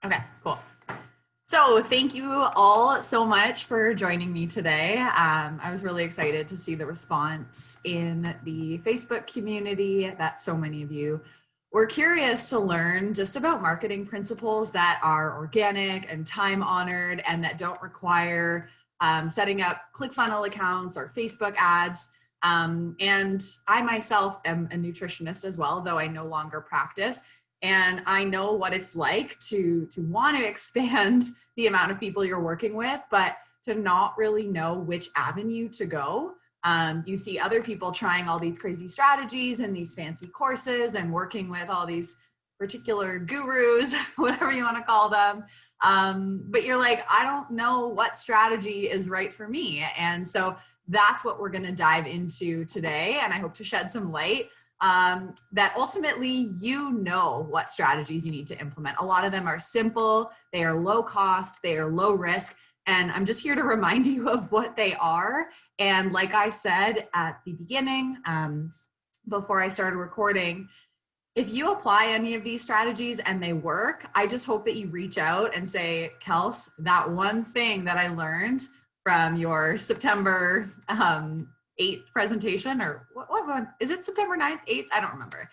Okay, cool. So thank you all so much for joining me today. I was really excited to see the response in the Facebook community that so many of you were curious to learn just about marketing principles that are organic and time-honored and that don't require setting up ClickFunnels accounts or Facebook ads. And I myself am a nutritionist as well, though I no longer practice. And I know what it's like to want to expand the amount of people you're working with, but to not really know which avenue to go. You see other people trying all these crazy strategies and these fancy courses and working with all these particular gurus, whatever you want to call them. But you're like, I don't know what strategy is right for me. And so that's what we're going to dive into today. And I hope to shed some light that ultimately you know what strategies you need to implement. A lot of them are simple, they are low cost, they are low risk, and I'm just here to remind you of what they are. And like I said at the beginning, before I started recording, if you apply any of these strategies and they work, I just hope that you reach out and say, Kels, that one thing that I learned from your September 8th presentation, or what one is it, September 9th, 8th? I don't remember.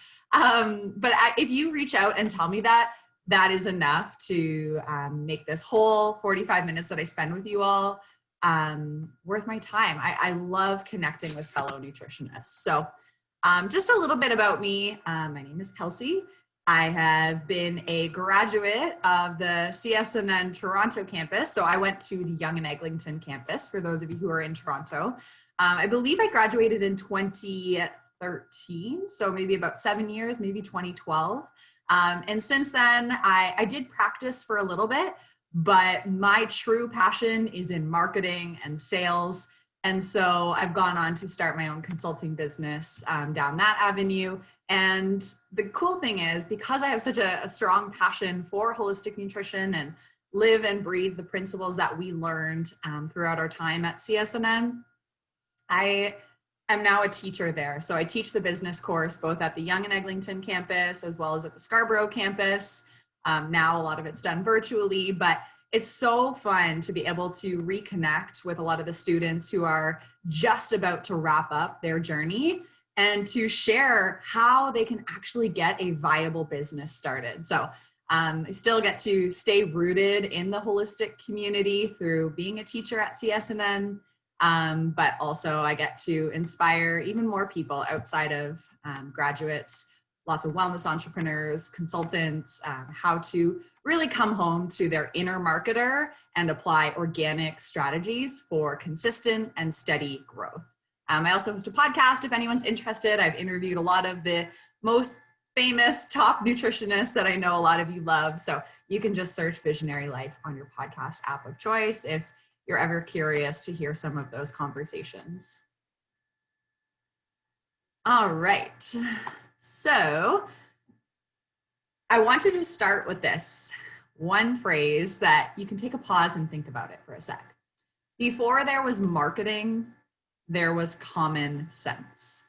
But if you reach out and tell me that, that is enough to make this whole 45 minutes that I spend with you all worth my time. I love connecting with fellow nutritionists. So just a little bit about me. My name is Kelsey. I have been a graduate of the CSNN Toronto campus. So I went to the Yonge and Eglinton campus, for those of you who are in Toronto. I believe I graduated in 2013, so maybe about 7 years, maybe 2012. And since then, I did practice for a little bit, but my true passion is in marketing and sales. And so I've gone on to start my own consulting business down that avenue. And the cool thing is, because I have such a strong passion for holistic nutrition and live and breathe the principles that we learned throughout our time at CSNN, I am now a teacher there. So I teach the business course both at the Yonge and Eglinton campus as well as at the Scarborough campus. Now a lot of it's done virtually, but it's so fun to be able to reconnect with a lot of the students who are just about to wrap up their journey and to share how they can actually get a viable business started. So I still get to stay rooted in the holistic community through being a teacher at CSNN, but also I get to inspire even more people outside of graduates, lots of wellness entrepreneurs, consultants, how to really come home to their inner marketer and apply organic strategies for consistent and steady growth. I also host a podcast if anyone's interested. I've interviewed a lot of the most famous top nutritionists that I know a lot of you love. So you can just search Visionary Life on your podcast app of choice if you're ever curious to hear some of those conversations. All right. So I want to just start with this one phrase that you can take a pause and think about it for a sec. Before there was marketing, there was common sense.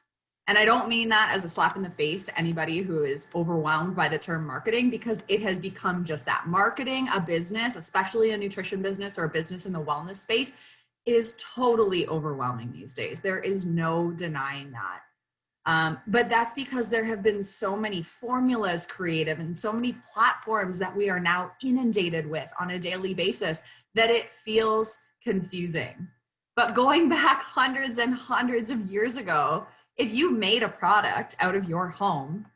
And I don't mean that as a slap in the face to anybody who is overwhelmed by the term marketing, because it has become just that. Marketing a business, especially a nutrition business or a business in the wellness space, is totally overwhelming these days. There is no denying that. But that's because there have been so many formulas created and so many platforms that we are now inundated with on a daily basis that it feels confusing. But going back hundreds and hundreds of years ago, if you made a product out of your home,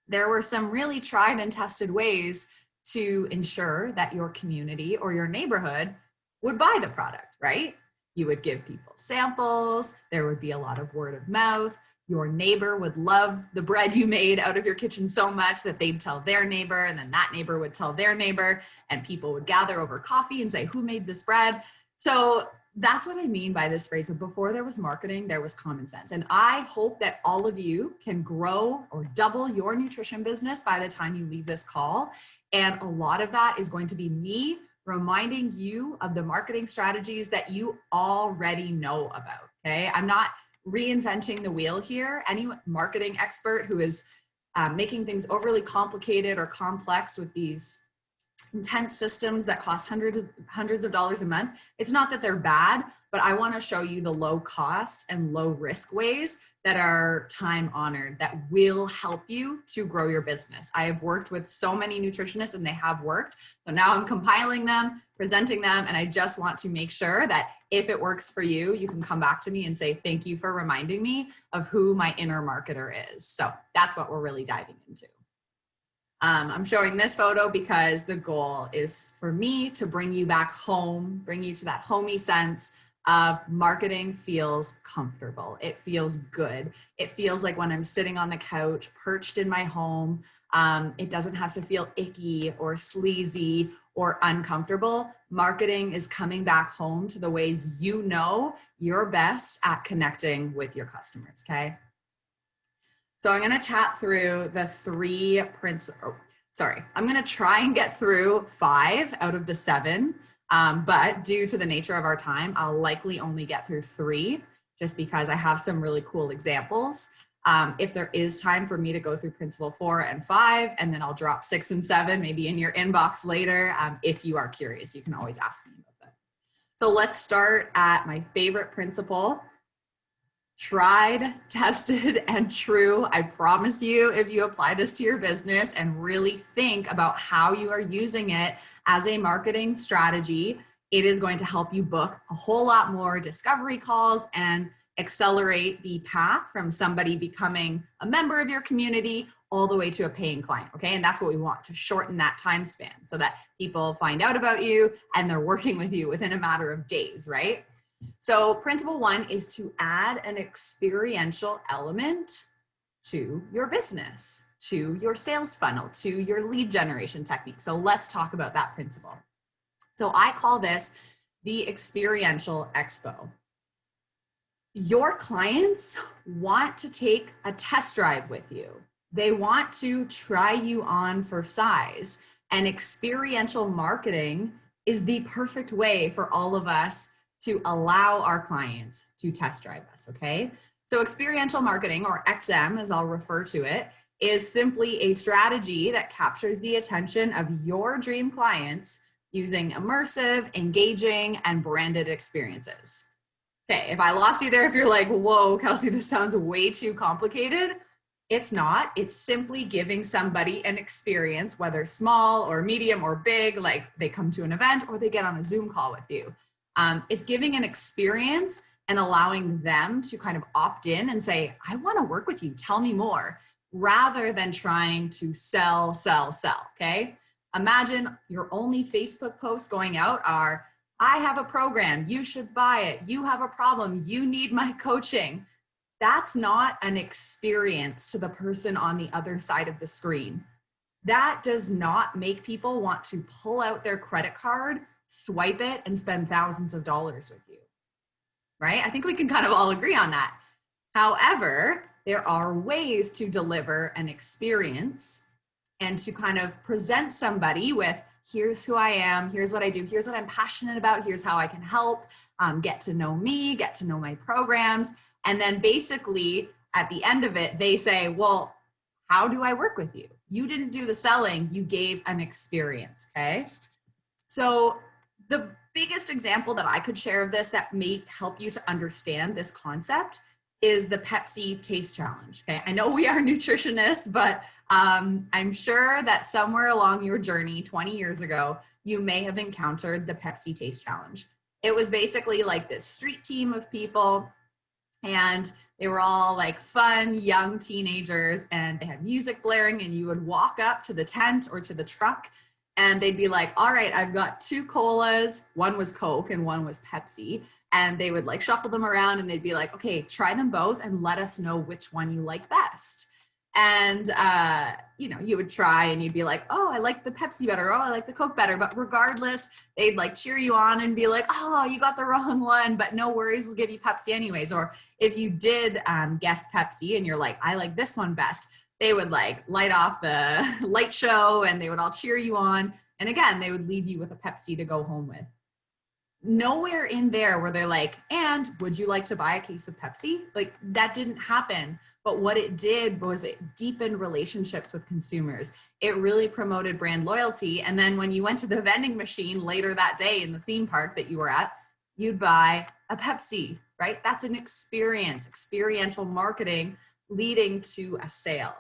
there were some really tried and tested ways to ensure that your community or your neighborhood would buy the product, right? You would give people samples. There would be a lot of word of mouth. Your neighbor would love the bread you made out of your kitchen so much that they'd tell their neighbor, and then that neighbor would tell their neighbor, and people would gather over coffee and say, who made this bread? So that's what I mean by this phrase of before there was marketing, there was common sense. And I hope that all of you can grow or double your nutrition business by the time you leave this call. And a lot of that is going to be me reminding you of the marketing strategies that you already know about, okay? I'm not reinventing the wheel here. Any marketing expert who is making things overly complicated or complex with these intense systems that cost hundreds of dollars a month. It's not that they're bad, but I want to show you the low cost and low risk ways that are time honored that will help you to grow your business. I have worked with so many nutritionists and they have worked. So now I'm compiling them, presenting them, and I just want to make sure that if it works for you, you can come back to me and say, thank you for reminding me of who my inner marketer is. So that's what we're really diving into. I'm showing this photo because the goal is for me to bring you back home, bring you to that homey sense of marketing feels comfortable. It feels good. It feels like when I'm sitting on the couch, perched in my home, it doesn't have to feel icky or sleazy or uncomfortable. Marketing is coming back home to the ways you know you're best at connecting with your customers, okay? So I'm going to chat through the three principles. I'm going to try and get through 5 out of the 7, but due to the nature of our time, I'll likely only get through 3 just because I have some really cool examples. If there is time for me to go through principle 4 and 5, and then I'll drop 6 and 7 maybe in your inbox later. If you are curious, you can always ask me about that. So let's start at my favorite principle. Tried, tested, and true. I promise you, if you apply this to your business and really think about how you are using it as a marketing strategy, it is going to help you book a whole lot more discovery calls and accelerate the path from somebody becoming a member of your community all the way to a paying client, okay? And that's what we want, to shorten that time span so that people find out about you and they're working with you within a matter of days, right? So principle 1 is to add an experiential element to your business, to your sales funnel, to your lead generation technique. So let's talk about that principle. So I call this the Experiential Expo. Your clients want to take a test drive with you. They want to try you on for size, and experiential marketing is the perfect way for all of us to allow our clients to test drive us, okay? So experiential marketing, or XM as I'll refer to it, is simply a strategy that captures the attention of your dream clients using immersive, engaging, and branded experiences. Okay, if I lost you there, if you're like, whoa, Kelsey, this sounds way too complicated, it's not. It's simply giving somebody an experience, whether small or medium or big, like they come to an event or they get on a Zoom call with you. It's giving an experience and allowing them to kind of opt in and say, I want to work with you, tell me more, rather than trying to sell, okay? Imagine your only Facebook posts going out are, I have a program, you should buy it, you have a problem, you need my coaching. That's not an experience to the person on the other side of the screen. That does not make people want to pull out their credit card, swipe it, and spend thousands of dollars with you, right? I think we can kind of all agree on that. However, there are ways to deliver an experience and to kind of present somebody with, here's who I am, here's what I do, here's what I'm passionate about, here's how I can help, get to know me, get to know my programs. And then basically at the end of it, they say, well, how do I work with you? You didn't do the selling, you gave an experience, okay? So the biggest example that I could share of this that may help you to understand this concept is the Pepsi Taste Challenge, okay? I know we are nutritionists, but I'm sure that somewhere along your journey 20 years ago, you may have encountered the Pepsi Taste Challenge. It was basically like this street team of people, and they were all like fun, young teenagers, and they had music blaring, and you would walk up to the tent or to the truck, and they'd be like, all right, I've got 2 colas, one was Coke and one was Pepsi. And they would like shuffle them around and they'd be like, okay, try them both and let us know which one you like best. And, you know, you would try and you'd be like, oh, I like the Pepsi better. Oh, I like the Coke better. But regardless, they'd like cheer you on and be like, oh, you got the wrong one, but no worries, we'll give you Pepsi anyways. Or if you did guess Pepsi and you're like, I like this one best, they would like light off the light show and they would all cheer you on. And again, they would leave you with a Pepsi to go home with. Nowhere in there were they like, and would you like to buy a case of Pepsi? Like that didn't happen. But what it did was it deepened relationships with consumers. It really promoted brand loyalty. And then when you went to the vending machine later that day in the theme park that you were at, you'd buy a Pepsi, right? That's an experience, experiential marketing leading to a sale.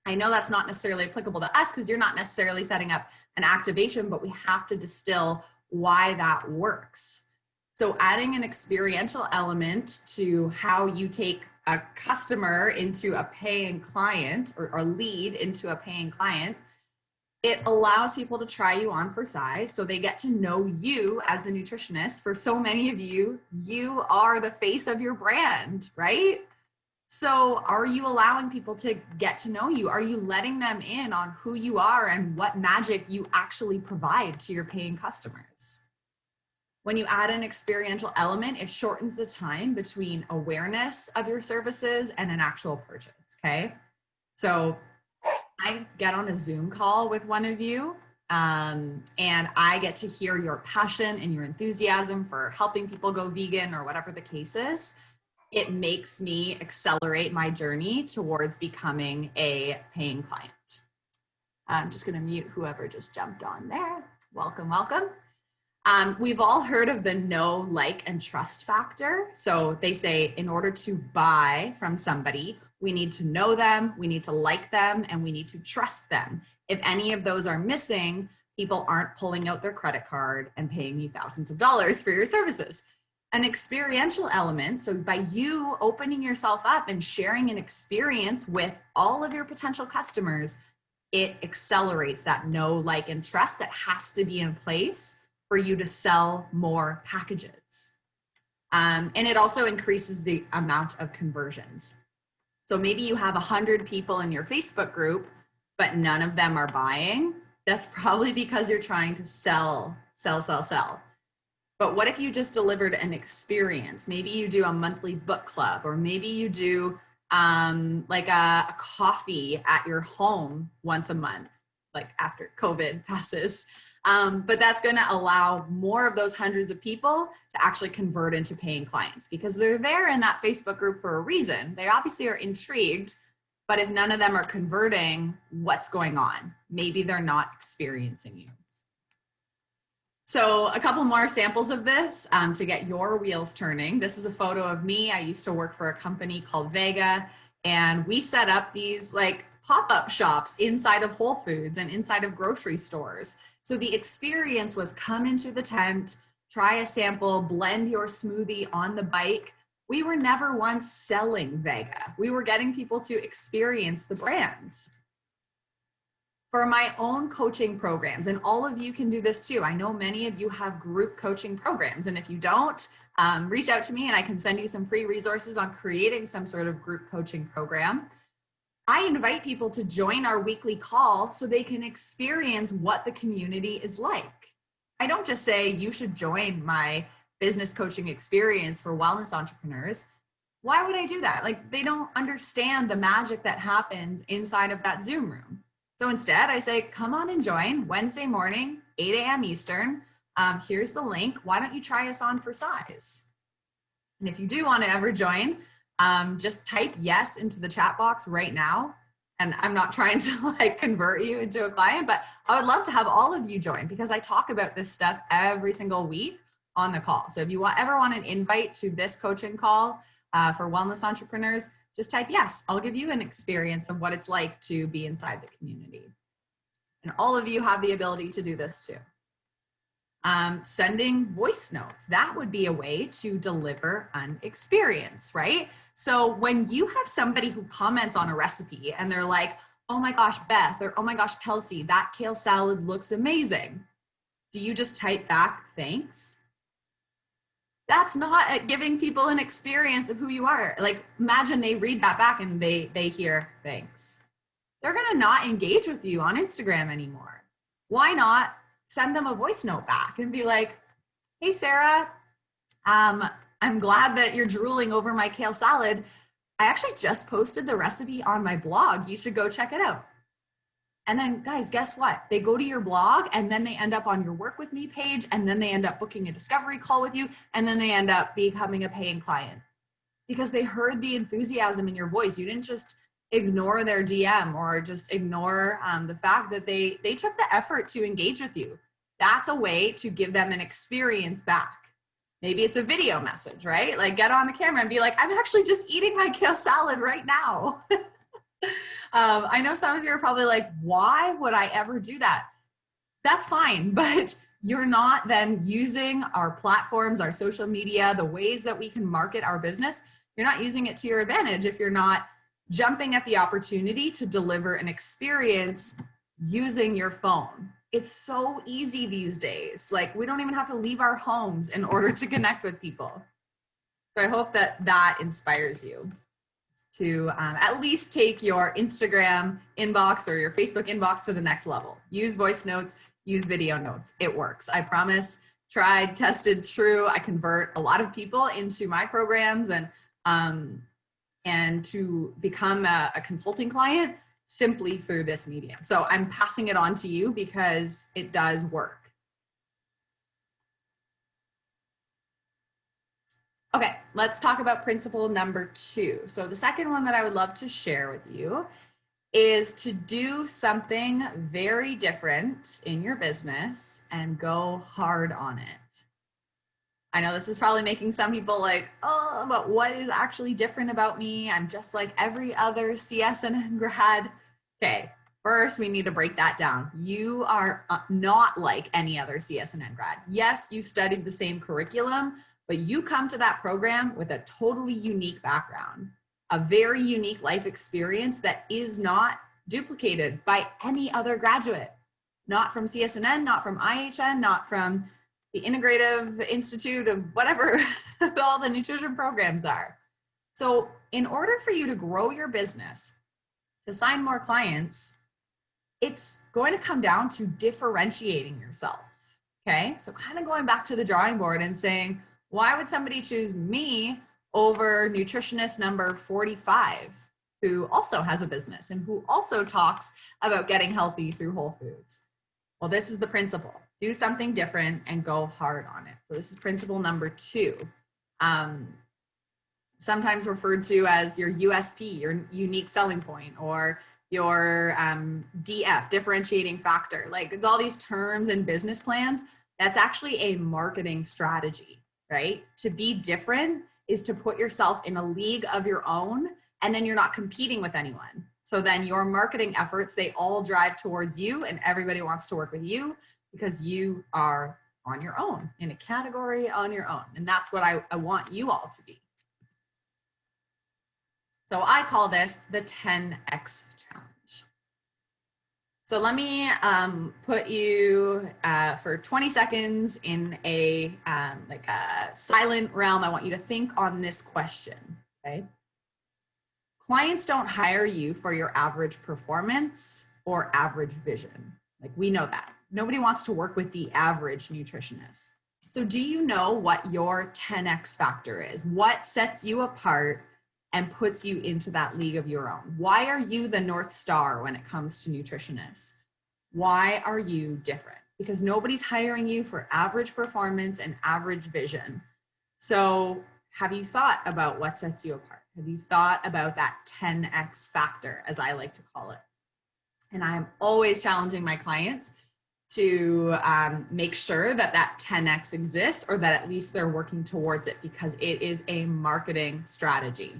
I know that's not necessarily applicable to us because you're not necessarily setting up an activation, but we have to distill why that works. So adding an experiential element to how you take a customer into a paying client or lead into a paying client, it allows people to try you on for size. So they get to know you as a nutritionist. For so many of you, you are the face of your brand, right? So are you allowing people to get to know you? Are you letting them in on who you are and what magic you actually provide to your paying customers? When you add an experiential element, it shortens the time between awareness of your services and an actual purchase, okay? So I get on a Zoom call with one of you and I get to hear your passion and your enthusiasm for helping people go vegan or whatever the case is. It makes me accelerate my journey towards becoming a paying client. I'm just gonna mute whoever just jumped on there. Welcome, welcome. We've all heard of the know, like, and trust factor. So they say in order to buy from somebody, we need to know them, we need to like them, and we need to trust them. If any of those are missing, people aren't pulling out their credit card and paying you thousands of dollars for your services. An experiential element, so by you opening yourself up and sharing an experience with all of your potential customers, it accelerates that know, like, and trust that has to be in place for you to sell more packages. And it also increases the amount of conversions. So maybe you have 100 people in your Facebook group, but none of them are buying. That's probably because you're trying to sell. But what if you just delivered an experience? Maybe you do a monthly book club, or maybe you do like a coffee at your home once a month, like after COVID passes. But that's going to allow more of those hundreds of people to actually convert into paying clients because they're there in that Facebook group for a reason. They obviously are intrigued, but if none of them are converting, what's going on? Maybe they're not experiencing you. So a couple more samples of this to get your wheels turning. This is a photo of me. I used to work for a company called Vega, and we set up these like pop-up shops inside of Whole Foods and inside of grocery stores. So the experience was come into the tent, try a sample, blend your smoothie on the bike. We were never once selling Vega. We were getting people to experience the brand. For my own coaching programs, and all of you can do this too. I know many of you have group coaching programs, and if you don't, reach out to me and I can send you some free resources on creating some sort of group coaching program. I invite people to join our weekly call so they can experience what the community is like. I don't just say you should join my business coaching experience for wellness entrepreneurs. Why would I do that? Like, they don't understand the magic that happens inside of that Zoom room. So instead, I say, come on and join Wednesday morning, 8 a.m. Eastern. Here's the link. Why don't you try us on for size? And if you do want to ever join, just type yes into the chat box right now. And I'm not trying to like convert you into a client, but I would love to have all of you join because I talk about this stuff every single week on the call. So if you ever want an invite to this coaching call for wellness entrepreneurs, just type yes. I'll give you an experience of what it's like to be inside the community. And all of you have the ability to do this too. Sending voice notes, that would be a way to deliver an experience, right? So when you have somebody who comments on a recipe and they're like, oh my gosh, Beth, or oh my gosh, Kelsey, that kale salad looks amazing. Do you just type back, thanks? That's not giving people an experience of who you are. Like, imagine they read that back and they hear thanks. They're gonna not engage with you on Instagram anymore. Why not send them a voice note back and be like, hey, Sarah, I'm glad that you're drooling over my kale salad. I actually just posted the recipe on my blog. You should go check it out. And then guys, guess what? They go to your blog and then they end up on your Work With Me page, and then they end up booking a discovery call with you, and then they end up becoming a paying client. because they heard the enthusiasm in your voice. You didn't just ignore their DM or just ignore the fact that they took the effort to engage with you. That's a way to give them an experience back. Maybe it's a video message, right? Like get on the camera and be like, I'm actually just eating my kale salad right now. I know some of you are probably like, why would I ever do that? That's fine, but you're not then using our platforms, our social media, the ways that we can market our business. You're not using it to your advantage if you're not jumping at the opportunity to deliver an experience using your phone. It's so easy these days. Like we don't even have to leave our homes in order to connect with people. So I hope that that inspires you to at least take your Instagram inbox or your Facebook inbox to the next level. Use voice notes, use video notes. It works. I promise. Tried, tested, true. I convert a lot of people into my programs and to become a consulting client simply through this medium. So I'm passing it on to you because it does work. Okay, let's talk about principle number 2. So the second one that I would love to share with you is to do something very different in your business and go hard on it. I know this is probably making some people like, oh, but what is actually different about me? I'm just like every other CSNN grad. Okay, first we need to break that down. You are not like any other CSNN grad. Yes, you studied the same curriculum, but you come to that program with a totally unique background, a very unique life experience that is not duplicated by any other graduate, not from CSNN, not from R.H.N, not from the Integrative Institute of whatever all the nutrition programs are. So in order for you to grow your business, to sign more clients, it's going to come down to differentiating yourself, okay? So kind of going back to the drawing board and saying, why would somebody choose me over nutritionist number 45, who also has a business and who also talks about getting healthy through whole foods? Well, this is the principle. Do something different and go hard on it. So this is principle number 2. Sometimes referred to as your USP, your unique selling point, or your DF, differentiating factor. Like all these terms and business plans, that's actually a marketing strategy, right? To be different is to put yourself in a league of your own, and then you're not competing with anyone. So then your marketing efforts, they all drive towards you, and everybody wants to work with you because you are on your own, in a category on your own. And that's what I want you all to be. So I call this the 10X challenge. So let me put you for 20 seconds in a like a silent realm. I want you to think on this question, okay? Clients don't hire you for your average performance or average vision. Like we know that. Nobody wants to work with the average nutritionist. So do you know what your 10X factor is? What sets you apart and puts you into that league of your own? Why are you the North Star when it comes to nutritionists? Why are you different? Because nobody's hiring you for average performance and average vision. So have you thought about what sets you apart? Have you thought about that 10X factor, as I like to call it? And I'm always challenging my clients to make sure that that 10X exists, or that at least they're working towards it, because it is a marketing strategy.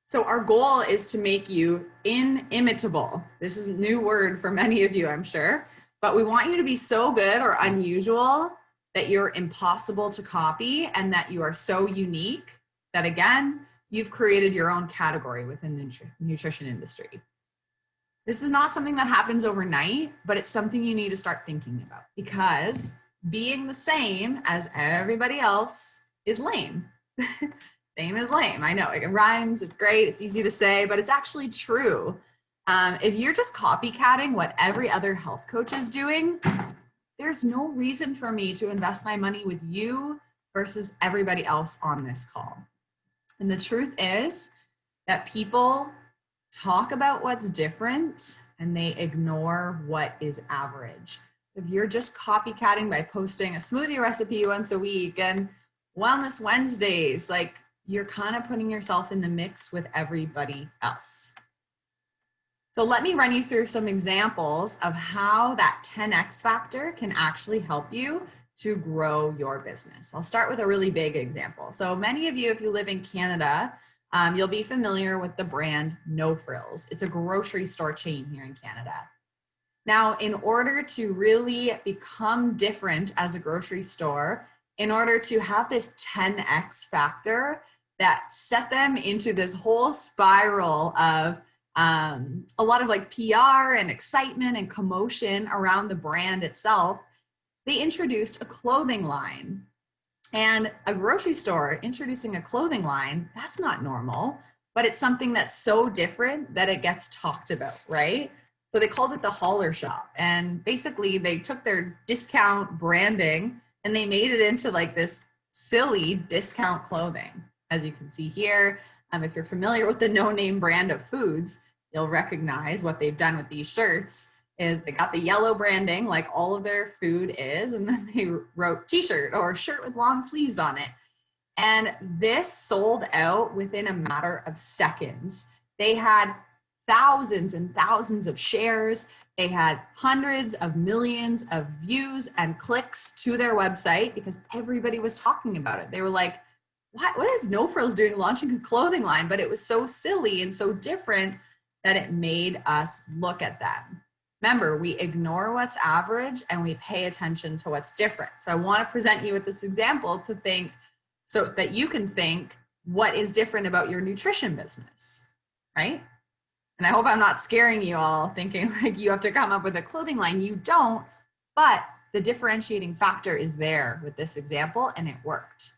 So our goal is to make you inimitable. This is a new word for many of you, I'm sure, but we want you to be so good or unusual that you're impossible to copy, and that you are so unique that, again, you've created your own category within the nutrition industry. This is not something that happens overnight, but it's something you need to start thinking about, because being the same as everybody else is lame. Same as lame. I know it rhymes, it's great, it's easy to say, but it's actually true. If you're just copycatting what every other health coach is doing, there's no reason for me to invest my money with you versus everybody else on this call. And the truth is that people talk about what's different and they ignore what is average. If you're just copycatting by posting a smoothie recipe once a week and Wellness Wednesdays, like you're kind of putting yourself in the mix with everybody else. So let me run you through some examples of how that 10x factor can actually help you to grow your business. I'll start with a really big example. So many of you, if you live in Canada, you'll be familiar with the brand No Frills. It's a grocery store chain here in Canada. Now, in order to really become different as a grocery store, in order to have this 10x factor that set them into this whole spiral of a lot of like PR and excitement and commotion around the brand itself, they introduced a clothing line. And a grocery store introducing a clothing line, that's not normal, but it's something that's so different that it gets talked about, right? So they called it the Holler Shop. And basically they took their discount branding and they made it into like this silly discount clothing. As you can see here, if you're familiar with the no-name brand of foods, you'll recognize what they've done with these shirts is they got the yellow branding like all of their food is, and then they wrote t-shirt or shirt with long sleeves on it. And this sold out within a matter of seconds. They had thousands and thousands of shares. They had hundreds of millions of views and clicks to their website because everybody was talking about it. They were like, what is No Frills doing launching a clothing line? But it was so silly and so different that it made us look at them. Remember, we ignore what's average and we pay attention to what's different. So I want to present you with this example to think so that you can think what is different about your nutrition business, right? And I hope I'm not scaring you all thinking like you have to come up with a clothing line. You don't, but the differentiating factor is there with this example and it worked.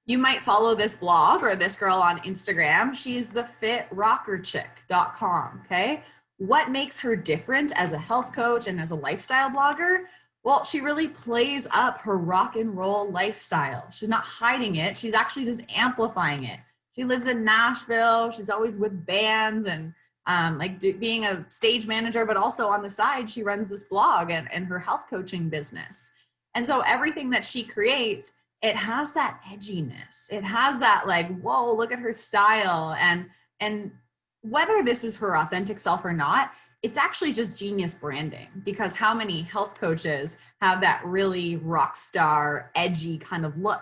You might follow this blog or this girl on Instagram. She's thefitrockerchick.com, okay? What makes her different as a health coach and as a lifestyle blogger? Well, she really plays up her rock and roll lifestyle. She's not hiding it. She's actually just amplifying it. She lives in Nashville. She's always with bands and being a stage manager, but also on the side, she runs this blog and her health coaching business. And so everything that she creates, it has that edginess. It has that like, whoa, look at her style. And whether this is her authentic self or not, it's actually just genius branding, because how many health coaches have that really rock star, edgy kind of look?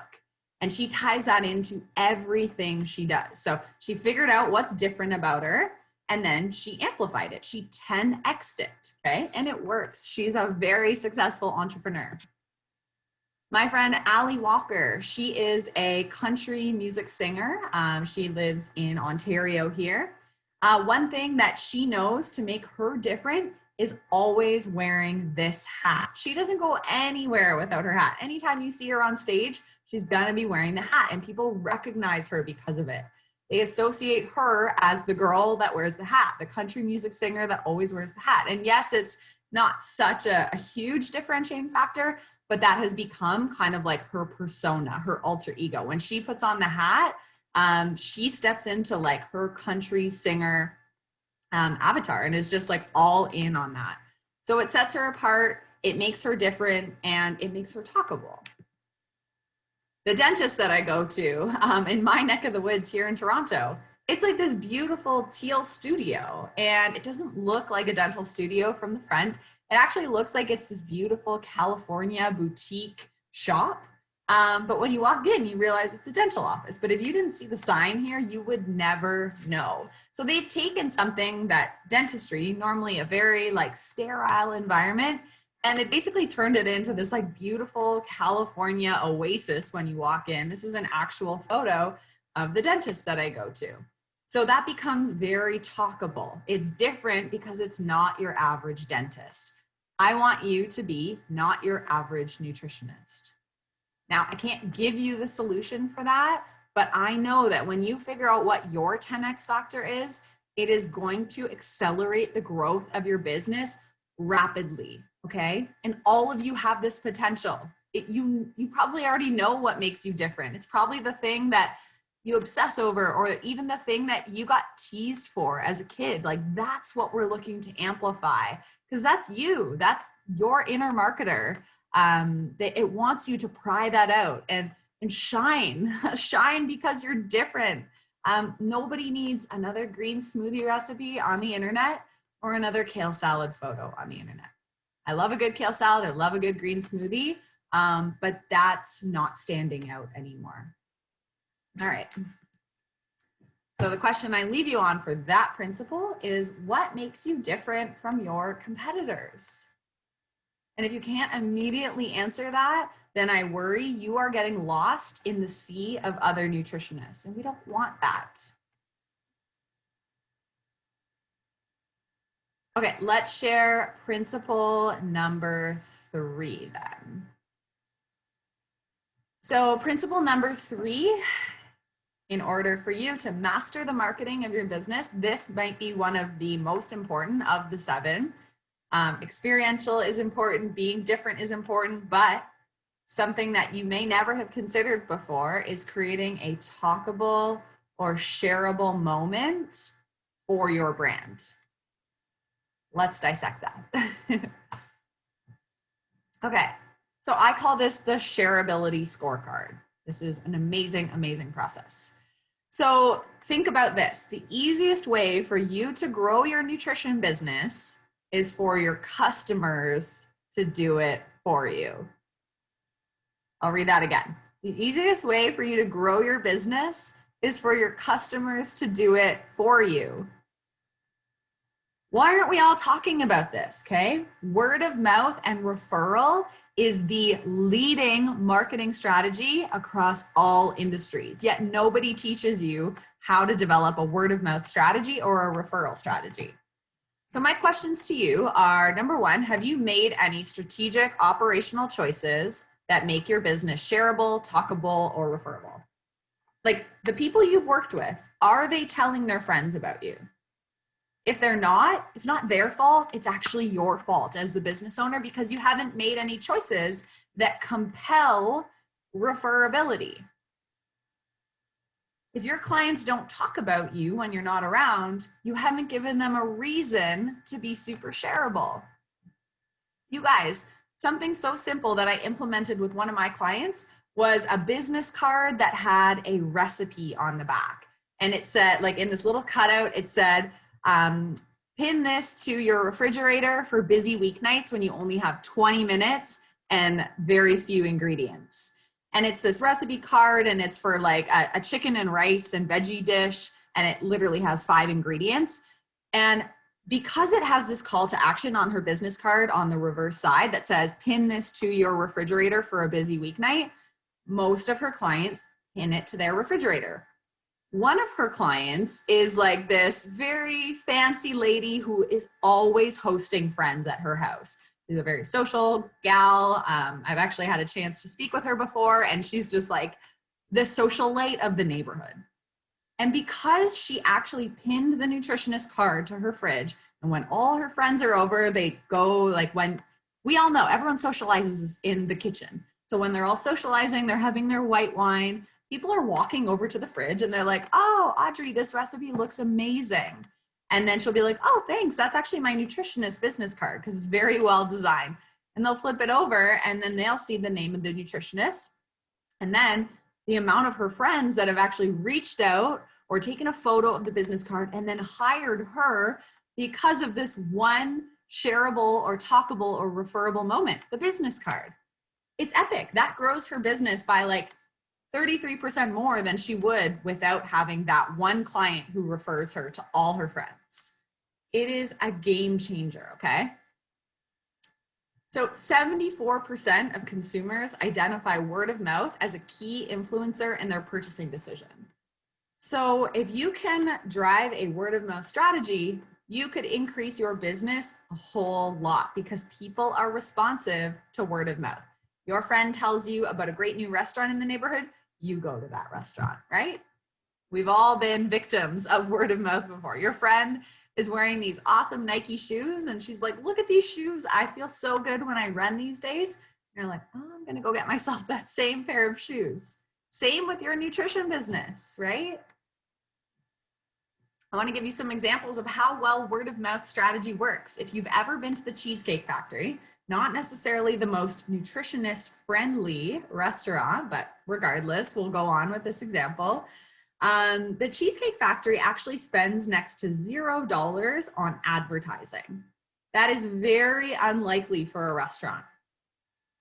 And she ties that into everything she does. So she figured out what's different about her and then she amplified it. She 10x'd it, okay? And it works. She's a very successful entrepreneur. My friend Allie Walker, she is a country music singer. She lives in Ontario here. One thing that she knows to make her different is always wearing this hat. She doesn't go anywhere without her hat. Anytime you see her on stage, she's gonna be wearing the hat and people recognize her because of it. They associate her as the girl that wears the hat, the country music singer that always wears the hat. And yes, it's not such a huge differentiating factor, but that has become kind of like her persona, her alter ego. When she puts on the hat, she steps into like her country singer avatar and is just like all in on that. So it sets her apart, it makes her different, and it makes her talkable. The dentist that I go to in my neck of the woods here in Toronto, it's like this beautiful teal studio, and it doesn't look like a dental studio from the front. It actually looks like it's this beautiful California boutique shop. But when you walk in, you realize it's a dental office. But if you didn't see the sign here, you would never know. So they've taken something that dentistry, normally a very like sterile environment, and it basically turned it into this like beautiful California oasis when you walk in. This is an actual photo of the dentist that I go to. So that becomes very talkable. It's different because it's not your average dentist. I want you to be not your average nutritionist. Now, I can't give you the solution for that, but I know that when you figure out what your 10x factor is, it is going to accelerate the growth of your business rapidly, okay? And all of you have this potential. You probably already know what makes you different. It's probably the thing that you obsess over, or even the thing that you got teased for as a kid. Like, that's what we're looking to amplify, because that's you. That's your inner marketer. It wants you to pry that out. And and shine. Shine because you're different. Nobody needs another green smoothie recipe on the internet or another kale salad photo on the internet. I love a good kale salad. I love a good green smoothie, but that's not standing out anymore. All right. So the question I leave you on for that principle is, what makes you different from your competitors? And if you can't immediately answer that, then I worry you are getting lost in the sea of other nutritionists, and we don't want that. Okay, let's share principle number 3 then. So principle number 3, in order for you to master the marketing of your business, this might be one of the most important of the 7. Experiential is important, being different is important, but something that you may never have considered before is creating a talkable or shareable moment for your brand. Let's dissect that. Okay, so I call this the shareability scorecard. This is an amazing, amazing process. So think about this. The easiest way for you to grow your nutrition business is for your customers to do it for you. I'll read that again. The easiest way for you to grow your business is for your customers to do it for you. Why aren't we all talking about this, okay? Word of mouth and referral is the leading marketing strategy across all industries, yet nobody teaches you how to develop a word of mouth strategy or a referral strategy. So my questions to you are, number 1, have you made any strategic operational choices that make your business shareable, talkable, or referable? Like the people you've worked with, are they telling their friends about you? If they're not, it's not their fault. It's actually your fault as the business owner because you haven't made any choices that compel referability. If your clients don't talk about you when you're not around, you haven't given them a reason to be super shareable. You guys, something so simple that I implemented with one of my clients was a business card that had a recipe on the back. And it said, like in this little cutout, it said, pin this to your refrigerator for busy weeknights when you only have 20 minutes and very few ingredients. And it's this recipe card and it's for like a chicken and rice and veggie dish. And it literally has 5 ingredients. And because it has this call to action on her business card on the reverse side that says, pin this to your refrigerator for a busy weeknight, most of her clients pin it to their refrigerator. One of her clients is like this very fancy lady who is always hosting friends at her house. She's a very social gal. I've actually had a chance to speak with her before, and she's just like the socialite of the neighborhood. And because she actually pinned the nutritionist card to her fridge, and when all her friends are over, they go, like when we all know everyone socializes in the kitchen. So when they're all socializing, they're having their white wine. People are walking over to the fridge and they're like, oh, Audrey, this recipe looks amazing. And then she'll be like, oh, thanks. That's actually my nutritionist business card because it's very well designed. And they'll flip it over and then they'll see the name of the nutritionist. And then the amount of her friends that have actually reached out or taken a photo of the business card and then hired her because of this one shareable or talkable or referable moment, the business card. It's epic. That grows her business by like 33% more than she would without having that one client who refers her to all her friends. It is a game changer, okay? So 74% of consumers identify word of mouth as a key influencer in their purchasing decision. So if you can drive a word of mouth strategy, you could increase your business a whole lot because people are responsive to word of mouth. Your friend tells you about a great new restaurant in the neighborhood, you go to that restaurant, right? We've all been victims of word of mouth before. Your friend is wearing these awesome Nike shoes and she's like, look at these shoes. I feel so good when I run these days. And you're like, oh, I'm gonna go get myself that same pair of shoes. Same with your nutrition business, right? I wanna give you some examples of how well word of mouth strategy works. If you've ever been to the Cheesecake Factory, Not necessarily the most nutritionist friendly restaurant, but regardless, we'll go on with this example. The Cheesecake Factory actually spends next to $0 on advertising. That is very unlikely for a restaurant.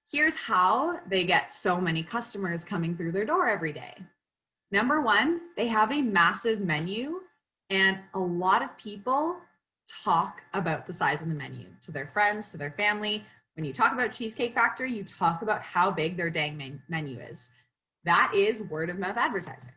Here's how they get so many customers coming through their door every day. Number one, they have a massive menu, and a lot of people talk about the size of the menu to their friends, to their family. When you talk about Cheesecake Factory, you talk about how big their dang menu is. That is word of mouth advertising.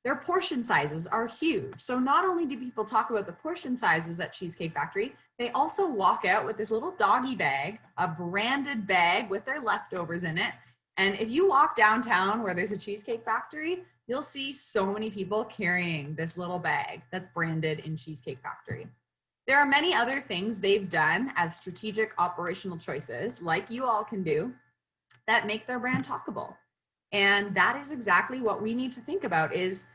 Their portion sizes are huge. So not only do people talk about the portion sizes at Cheesecake Factory, they also walk out with this little doggy bag, a branded bag with their leftovers in it. And if you walk downtown where there's a Cheesecake Factory, you'll see so many people carrying this little bag that's branded in Cheesecake Factory. There are many other things they've done as strategic operational choices, like you all can do, that make their brand talkable. And that is exactly what we need to think about is,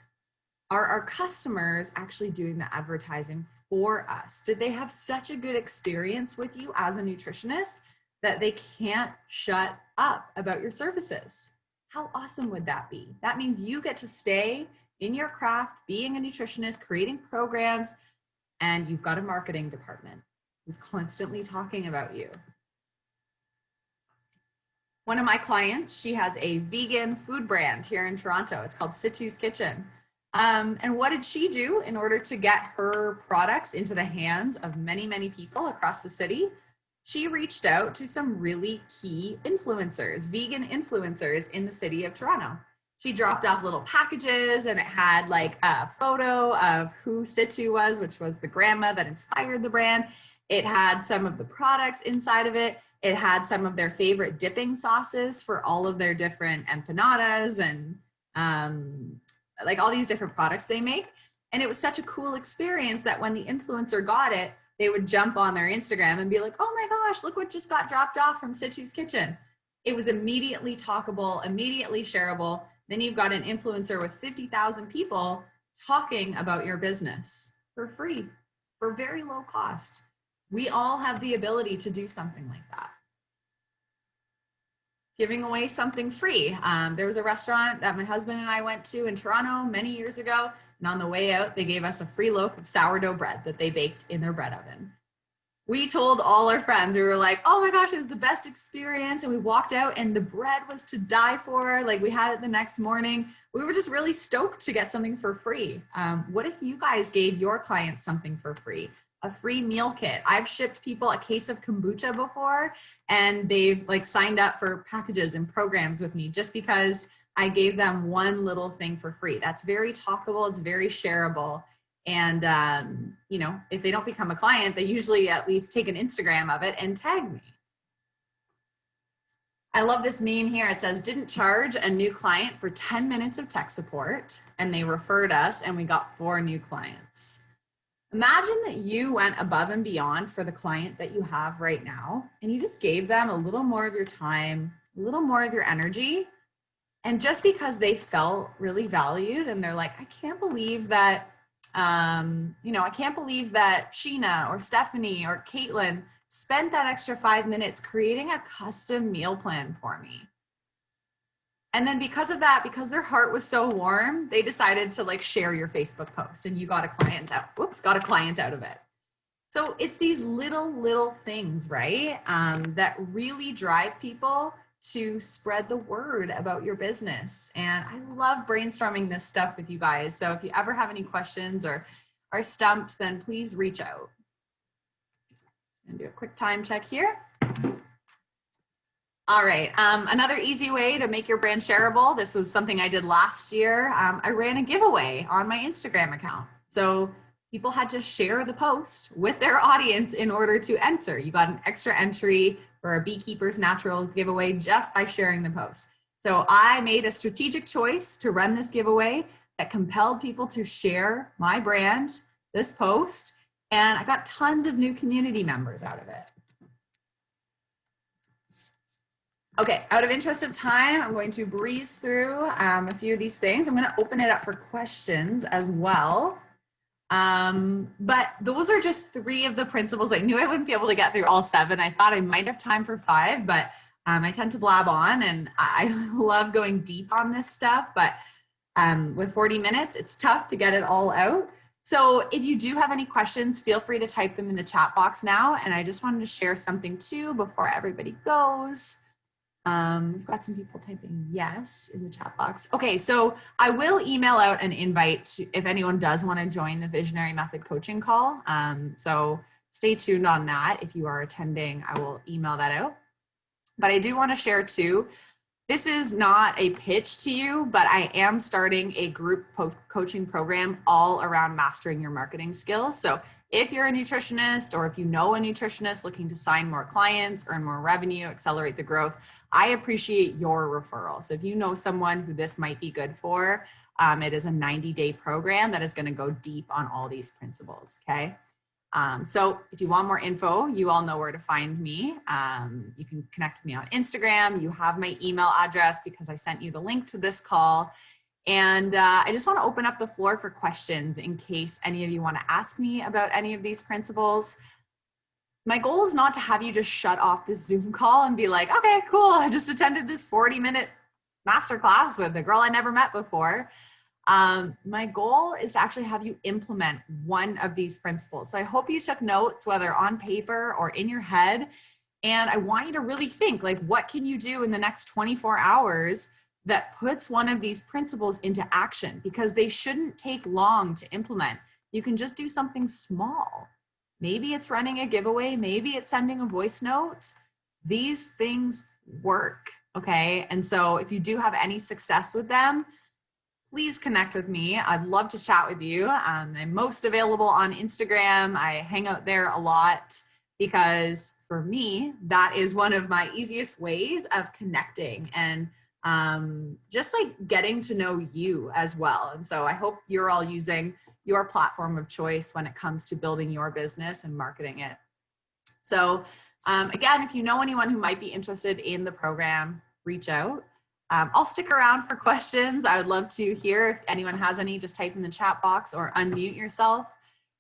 are our customers actually doing the advertising for us? Did they have such a good experience with you as a nutritionist that they can't shut up about your services? How awesome would that be? That means you get to stay in your craft, being a nutritionist, creating programs, and you've got a marketing department who's constantly talking about you. One of my clients, she has a vegan food brand here in Toronto. It's called Situ's Kitchen. And what did she do in order to get her products into the hands of many, many people across the city? She reached out to some really key influencers, vegan influencers in the city of Toronto. She dropped off little packages and it had like a photo of who Situ was, which was the grandma that inspired the brand. It had some of the products inside of it. It had some of their favorite dipping sauces for all of their different empanadas and like all these different products they make. And it was such a cool experience that when the influencer got it, they would jump on their Instagram and be like, oh my gosh, look what just got dropped off from Situ's Kitchen. It was immediately talkable, immediately shareable. Then you've got an influencer with 50,000 people talking about your business for free, for very low cost. We all have the ability to do something like that. Giving away something free. There was a restaurant that my husband and I went to in Toronto many years ago, and on the way out, they gave us a free loaf of sourdough bread that they baked in their bread oven. We told all our friends, we were like, oh my gosh, it was the best experience. And we walked out and the bread was to die for. Like we had it the next morning. We were just really stoked to get something for free. What if you guys gave your clients something for free? A free meal kit. I've shipped people a case of kombucha before and they've like signed up for packages and programs with me just because I gave them one little thing for free. That's very talkable. It's very shareable. And, you know, if they don't become a client, they usually at least take an Instagram of it and tag me. I love this meme here. It says, didn't charge a new client for 10 minutes of tech support and they referred us and we got 4 new clients. Imagine that you went above and beyond for the client that you have right now, and you just gave them a little more of your time, a little more of your energy. And just because they felt really valued and they're like, I can't believe that, I can't believe that Sheena or Stephanie or Caitlin spent that extra 5 minutes creating a custom meal plan for me. And then because of that, because their heart was so warm, they decided to like share your Facebook post and you got a client out of it. So it's these little things, right? That really drive people to spread the word about your business. And I love brainstorming this stuff with you guys. So if you ever have any questions or are stumped, then please reach out. I'm gonna do a quick time check here. All right, another easy way to make your brand shareable. This was something I did last year. I ran a giveaway on my Instagram account. So people had to share the post with their audience in order to enter. You got an extra entry for a Beekeepers Naturals giveaway just by sharing the post. So I made a strategic choice to run this giveaway that compelled people to share my brand, this post, and I got tons of new community members out of it. Okay, out of interest of time, I'm going to breeze through a few of these things. I'm going to open it up for questions as well. But those are just 3 of the principles. I knew I wouldn't be able to get through all 7. I thought I might have time for 5, but I tend to blab on, and I love going deep on this stuff, but with 40 minutes, it's tough to get it all out. So if you do have any questions, feel free to type them in the chat box now. And I just wanted to share something too before everybody goes. We've got some people typing yes in the chat box. Okay, so I will email out an invite if anyone does want to join the Visionary Method coaching call. So stay tuned on that. If you are attending, I will email that out. But I do want to share too, this is not a pitch to you, but I am starting a group coaching program all around mastering your marketing skills. So if you're a nutritionist, or if you know a nutritionist looking to sign more clients, earn more revenue, accelerate the growth, I appreciate your referral. So if you know someone who this might be good for, it is a 90-day program that is going to go deep on all these principles, okay? So if you want more info, you all know where to find me. You can connect with me on Instagram. You have my email address because I sent you the link to this call. And I just want to open up the floor for questions in case any of you want to ask me about any of these principles. My goal is not to have you just shut off this Zoom call and be like, okay, cool, I just attended this 40-minute masterclass with a girl I never met before. My goal is to actually have you implement one of these principles. So I hope you took notes, whether on paper or in your head. And I want you to really think, like, what can you do in the next 24 hours that puts one of these principles into action? Because they shouldn't take long to implement. You can just do something small. Maybe it's running a giveaway. Maybe it's sending a voice note. These things work, okay? And so if you do have any success with them, please connect with me. I'd love to chat with you. I'm most available on Instagram. I hang out there a lot because for me, that is one of my easiest ways of connecting and just like getting to know you as well. And so I hope you're all using your platform of choice when it comes to building your business and marketing it. So again, if you know anyone who might be interested in the program, reach out. I'll stick around for questions. I would love to hear if anyone has any, just type in the chat box or unmute yourself.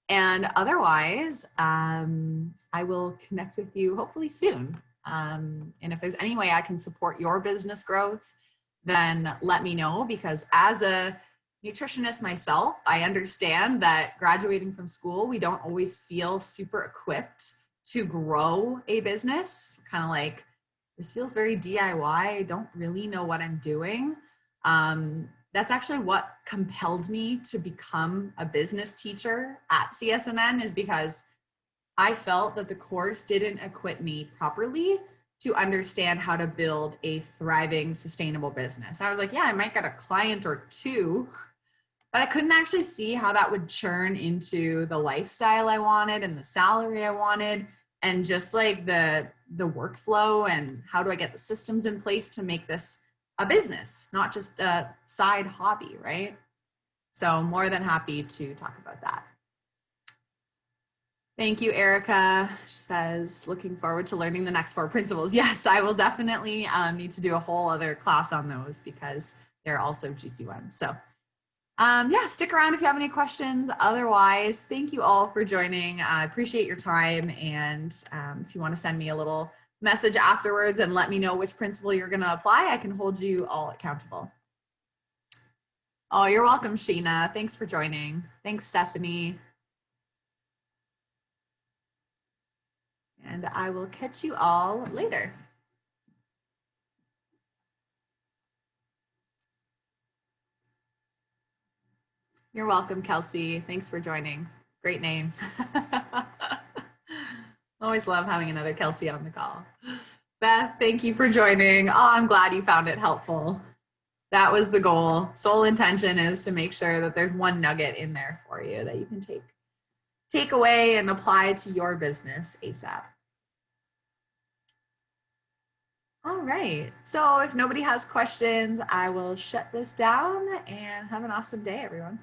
And otherwise, I will connect with you hopefully soon. And if there's any way I can support your business growth, then let me know, because as a nutritionist myself, I understand that graduating from school, we don't always feel super equipped to grow a business. Kind of like, this feels very DIY. I don't really know what I'm doing. That's actually what compelled me to become a business teacher at CSNN, is because I felt that the course didn't equip me properly to understand how to build a thriving, sustainable business. I was like, yeah, I might get a client or 2, but I couldn't actually see how that would churn into the lifestyle I wanted and the salary I wanted, and just like the workflow and how do I get the systems in place to make this a business, not just a side hobby, right? So more than happy to talk about that. Thank you, Erica. She says, looking forward to learning the next 4 principles. Yes, I will definitely need to do a whole other class on those because they're also juicy ones. So yeah, stick around if you have any questions. Otherwise, thank you all for joining. I appreciate your time. And if you want to send me a little message afterwards and let me know which principle you're going to apply, I can hold you all accountable. Oh, you're welcome, Sheena. Thanks for joining. Thanks, Stephanie. And I will catch you all later. You're welcome, Kelsey. Thanks for joining. Great name. Always love having another Kelsey on the call. Beth, thank you for joining. Oh, I'm glad you found it helpful. That was the goal. Sole intention is to make sure that there's one nugget in there for you that you can take away and apply to your business ASAP. All right. So if nobody has questions, I will shut this down and have an awesome day, everyone.